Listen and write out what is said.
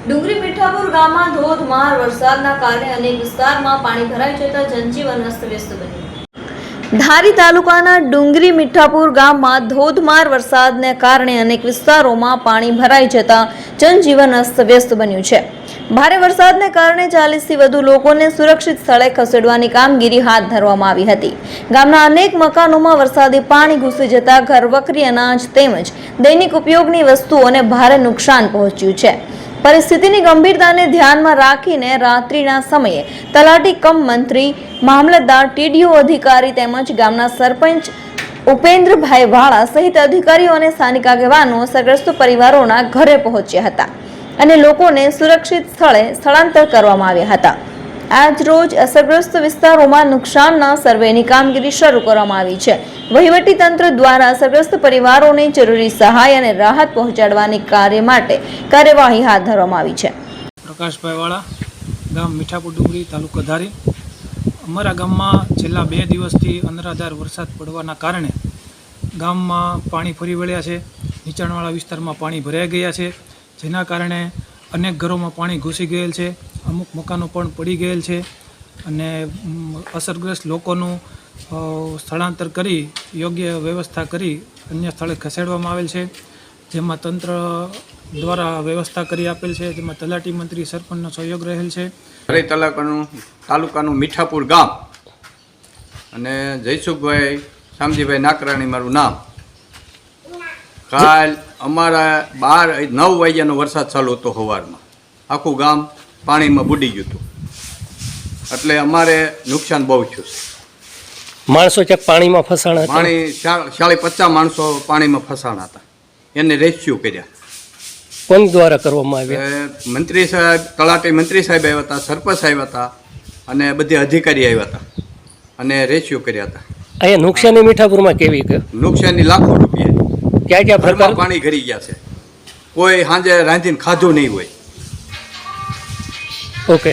ડુંગરી મીઠાપુર ગામમાં ધોધમાર વરસાદના કારણે અનેક વિસ્તારમાં પાણી ભરાઈ જતા જનજીવન અસ્તવ્યસ્ત બન્યું। ધારી તાલુકાના ડુંગરી મીઠાપુર ગામમાં ધોધમાર વરસાદને કારણે અનેક વિસ્તારોમાં પાણી ભરાઈ જતા જનજીવન અસ્તવ્યસ્ત બન્યું છે। ભારે વરસાદને કારણે 40 થી વધુ લોકોને સુરક્ષિત સ્થળે ખસેડવાની કામગીરી હાથ ધરવામાં આવી હતી। ગામના અનેક મકાનોમાં વરસાદી પાણી ઘૂસી જતા ઘરવકરી અનાજ તેમજ દૈનિક ઉપયોગની વસ્તુઓને ભારે નુકસાન પહોંચ્યું છે। પરિસ્થિતિની ગંભીરતાને ધ્યાનમાં રાખીને રાત્રિના સમયે તલાટી કમ મંત્રી, મામલતદાર, ટીડીઓ અધિકારી તેમજ ગામના સરપંચ ઉપેન્દ્રભાઈ વાળા સહિત અધિકારીઓ અને સ્થાનિક આગેવાનો અસરગ્રસ્ત પરિવારોના ઘરે પહોંચ્યા હતા અને લોકોને સુરક્ષિત સ્થળે સ્થળાંતર કરવામાં આવ્યા હતા। આજ રોજ અસરગ્રસ્ત વિસ્તારોમાં નુકસાનના સર્વેની કામગીરી શરૂ કરવામાં આવી છે। વહીવટી તંત્ર દ્વારા અસરગ્રસ્ત પરિવારોને જરૂરી સહાય અને રાહત પહોંચાડવાની કાર્ય માટે કાર્યવાહી હાથ ધરવામાં આવી છે। પ્રકાશભાઈ વાળા, ગામ મીઠાપુર ડુંગરી, તાલુકો ધારી। અમારા ગામમાં છેલ્લા 2 દિવસથી અનરાધાર વરસાદ પડવાના કારણે ગામમાં પાણી ફરી વળ્યા છે। નીચાણવાળા વિસ્તારમાં પાણી ભરાઈ ગયા છે, જેના કારણે અનેક ઘરોમાં પાણી ઘૂસી ગયેલ છે, અમુક મકાનો પણ પડી ગયેલ છે અને અસરગ્રસ્ત લોકોનું સ્થળાંતર કરી યોગ્ય વ્યવસ્થા કરી અન્ય સ્થળે ખસેડવામાં આવેલ છે, જેમાં તંત્ર દ્વારા વ્યવસ્થા કરી આપેલ છે, જેમાં તલાટી મંત્રી, સરપંચનો સહયોગ રહેલ છે। ધારી તાલુકાનું મીઠાપુર ગામ અને જયસુખભાઈ શામજીભાઈ નાકરાણી મારું નામ। કાલ અમારા 9 વાગ્યાનો વરસાદ ચાલુ હતો સવારમાં, આખું ગામ પાણીમાં બુડી ગયું હતું, એટલે અમારે નુકસાન બહુ થયું છે। માણસો ક્યાંક પાણીમાં ફસાણા હતા? પાણી 40-50 માણસો પાણીમાં ફસાણા હતા, એને રેસ્ક્યુ કર્યા। કોણ દ્વારા કરવામાં આવ્યા? મંત્રી સાહેબ, તલાટી મંત્રી સાહેબ આવ્યા હતા, સરપંચ આવ્યા હતા અને બધી અધિકારી આવ્યા હતા અને રેસ્ક્યુ કર્યા હતા। અહીંયા નુકસાની મીઠાપુરમાં કેવી ગયું? નુકસાની લાખો રૂપિયા। ક્યાં ક્યાં પ્રકાર પાણી ઘરી ગયા છે, કોઈ સાંજે રાંધીને ખાધું નહીં હોય। ઓકે।